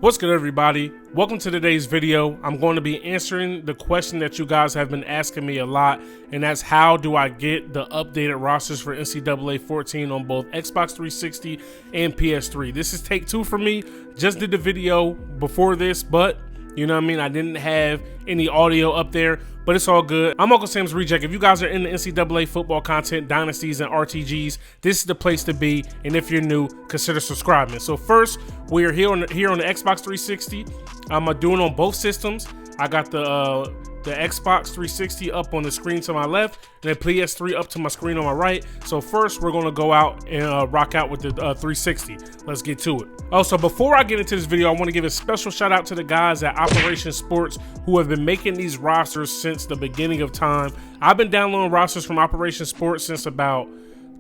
What's good, everybody? Welcome to today's video. I'm going to be answering the question that you guys have been asking me a lot, and that's how do I get the updated rosters for NCAA 14 on both Xbox 360 and PS3. This is take two for me. Just did the video before this, but you know what I mean, I didn't have any audio up there, but it's all good. I'm UncleSamsReject. If you guys are into NCAA football content, dynasties, and RTGs, this is the place to be. And if you're new, consider subscribing. So first, we are here on the Xbox 360. I'm doing on both systems. I got the Xbox 360 up on the screen to my left, and the PS3 up to my screen on my right. So first, we're gonna go out and rock out with the 360. Let's get to it. Also, before I get into this video, I want to give a special shout out to the guys at Operation Sports who have been making these rosters since the beginning of time. I've been downloading rosters from Operation Sports since about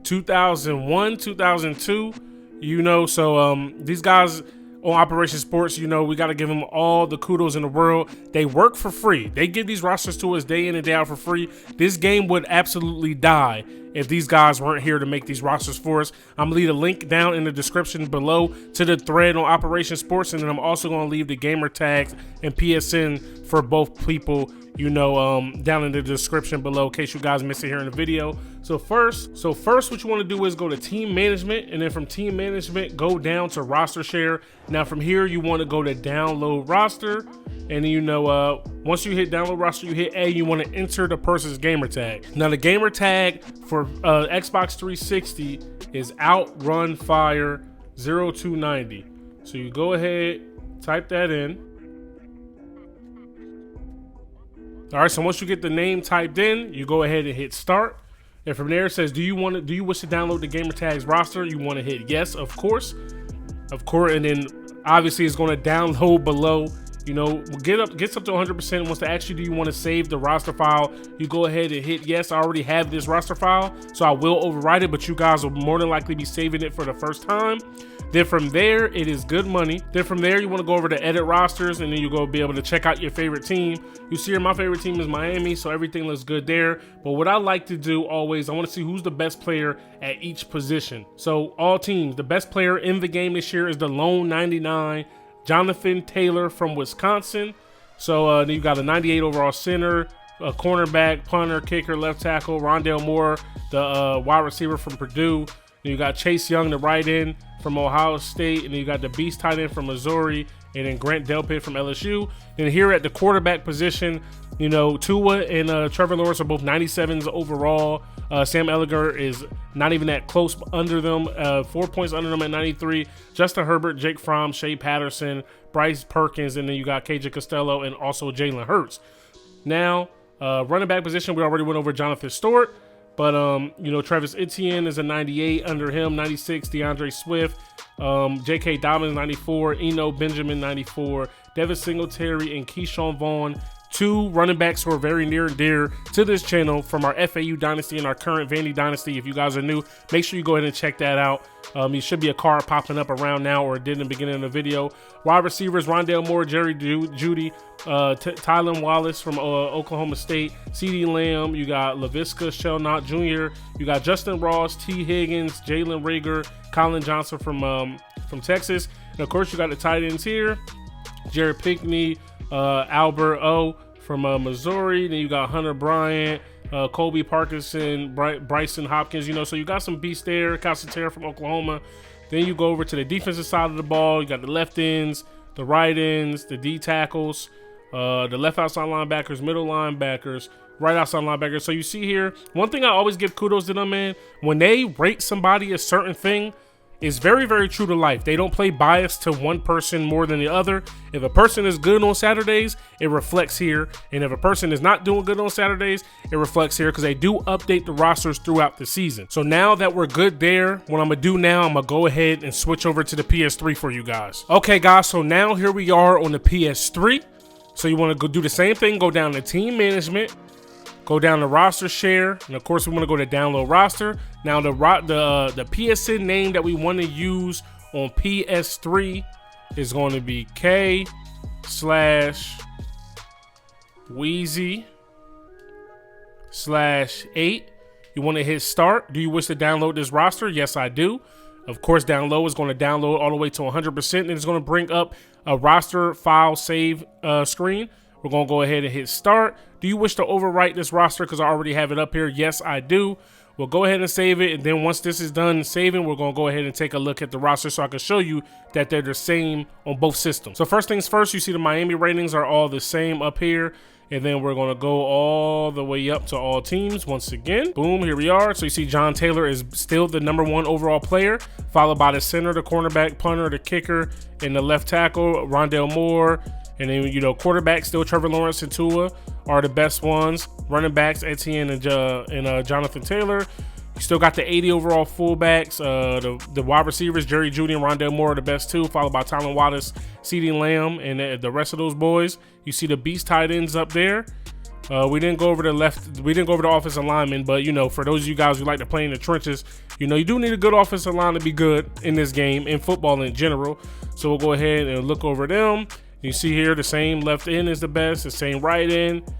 2001, 2002. You know, so these guys on Operation Sports, you know, we got to give them all the kudos in the world. They work for free. They give these rosters to us day in and day out for free. This game would absolutely die if these guys weren't here to make these rosters for us. I'm gonna leave a link down in the description below to the thread on Operation Sports, and then I'm also gonna leave the Gamertags and PSN for both people, you know, down in the description below in case you guys missed it here in the video. So first what you want to do is go to team management, and then from team management go down to roster share. Now from here you want to go to download roster, and you know, once you hit download roster, you hit A, you want to enter the person's gamer tag. Now the gamer tag for Xbox 360 is OutRunFire 0290. So you go ahead, type that in. All right, so once you get the name typed in, you go ahead and hit start. And from there it says, do you wish to download the Gamertags roster? You want to hit yes, of course, and then obviously it's going to download below. You know, gets up to 100%. Wants to ask you, do you want to save the roster file? You go ahead and hit yes. I already have this roster file, so I will overwrite it, but you guys will more than likely be saving it for the first time. Then from there, it is good money. Then from there, you want to go over to edit rosters, and then you go be able to check out your favorite team. You see here, my favorite team is Miami, so everything looks good there. But what I like to do always, I want to see who's the best player at each position. So all teams, the best player in the game this year is the lone 99, Jonathan Taylor from Wisconsin. So then you got a 98 overall center, a cornerback, punter, kicker, left tackle, Rondale Moore, the wide receiver from Purdue. Then you got Chase Young, the right end from Ohio State, and then you got the beast tight end from Missouri, and then Grant Delpit from LSU. And here at the quarterback position, you know, Tua and Trevor Lawrence are both 97s overall. Sam Ehlinger is not even that close under them, 4 points under them at 93. Justin Herbert, Jake Fromm, Shea Patterson, Bryce Perkins, and then you got KJ Costello and also Jalen Hurts. Now, running back position, we already went over Jonathan Stewart. But, you know, Travis Etienne is a 98 under him, 96, DeAndre Swift, J.K. Dobbins, 94, Eno Benjamin, 94, Devin Singletary, and Keyshawn Vaughn, two running backs who are very near and dear to this channel from our FAU Dynasty and our current Vandy Dynasty. If you guys are new, make sure you go ahead and check that out. There should be a card popping up around now, or it did in the beginning of the video. Wide receivers, Rondale Moore, Jerry Jeudy, Tylan Wallace from Oklahoma State, CeeDee Lamb, you got Laviska Shenault Jr., you got Justin Ross, T. Higgins, Jalen Reagor, Colin Johnson from Texas, and of course you got the tight ends here, Jared Pinkney, Albert O from Missouri. Then you got Hunter Bryant, Colby Parkinson, Bryson Hopkins, you know, so you got some beasts there. Calcaterra from Oklahoma. Then you go over to the defensive side of the ball. You got the left ends, the right ends, the D tackles, the left outside linebackers, middle linebackers, right outside linebackers. So you see here, one thing I always give kudos to them, man, when they rate somebody a certain thing, is very, very true to life. They don't play bias to one person more than the other. If a person is good on Saturdays, it reflects here. And if a person is not doing good on Saturdays, it reflects here, because they do update the rosters throughout the season. So now that we're good there, what I'm going to do now, I'm going to go ahead and switch over to the PS3 for you guys. Okay, guys, so now here we are on the PS3. So you want to go do the same thing, go down to team management, go down to roster share, and of course we want to go to download roster. Now the PSN name that we want to use on PS3 is going to be K/Weezy/8. You want to hit start. Do you wish to download this roster? Yes, I do. Of course, down low is going to download all the way to 100%, and it's going to bring up a roster file save screen. We're going to go ahead and hit start. Do you wish to overwrite this roster? Because I already have it up here. Yes, I do. We'll go ahead and save it, and then once this is done saving, we're going to go ahead and take a look at the roster so I can show you that they're the same on both systems. So first things first, you see the Miami ratings are all the same up here, and then we're going to go all the way up to all teams once again. Boom, here we are. So you see John Taylor is still the #1 overall player, followed by the center, the cornerback, punter, the kicker, and the left tackle, Rondale Moore. And then, you know, quarterback still Trevor Lawrence and Tua are the best ones. Running backs, Etienne and Jonathan Taylor. You still got the 80 overall fullbacks. The wide receivers, Jerry Jeudy and Rondale Moore are the best two, followed by Tylan Wallace, CeeDee Lamb, and the rest of those boys. You see the beast tight ends up there. We didn't go over the offensive linemen, but, you know, for those of you guys who like to play in the trenches, you know, you do need a good offensive line to be good in this game, in football in general. So we'll go ahead and look over them. You see here the same left end is the best, the same right end.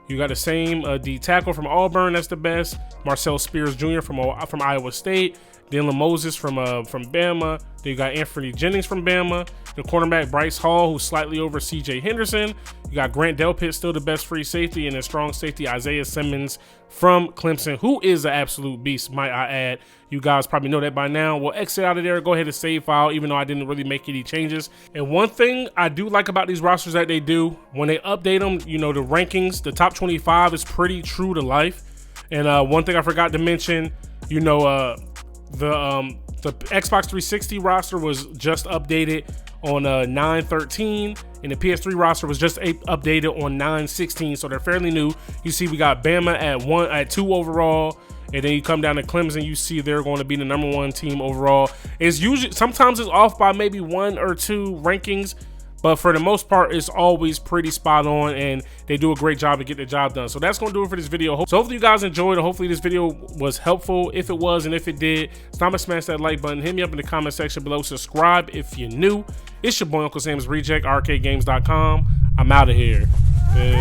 You got the same D tackle from Auburn, that's the best. Marcel Spears Jr. from Iowa State. Dylan Moses from Bama. Then you got Anthony Jennings from Bama. The cornerback Bryce Hall, who's slightly over CJ Henderson. You got Grant Delpit, still the best free safety, and a strong safety Isaiah Simmons from Clemson, who is an absolute beast, might I add. You guys probably know that by now. We'll exit out of there, go ahead and save file, even though I didn't really make any changes. And one thing I do like about these rosters that they do, when they update them, you know, the rankings, the top 25 is pretty true to life. And one thing I forgot to mention, you know, the Xbox 360 roster was just updated on 9/13, and the PS3 roster was just updated on 9/16, so they're fairly new. You see we got Bama at 2 overall, and then you come down to Clemson, you see they're going to be the #1 team overall. It's usually, sometimes it's off by maybe 1 or 2 rankings, but for the most part, it's always pretty spot on, and they do a great job to get the job done. So that's going to do it for this video. So hopefully you guys enjoyed, and hopefully this video was helpful. If it was, and if it did, it's time to smash that like button. Hit me up in the comment section below. Subscribe if you're new. It's your boy, UncleSamsReject, arcadegames.com. I'm out of here. Peace.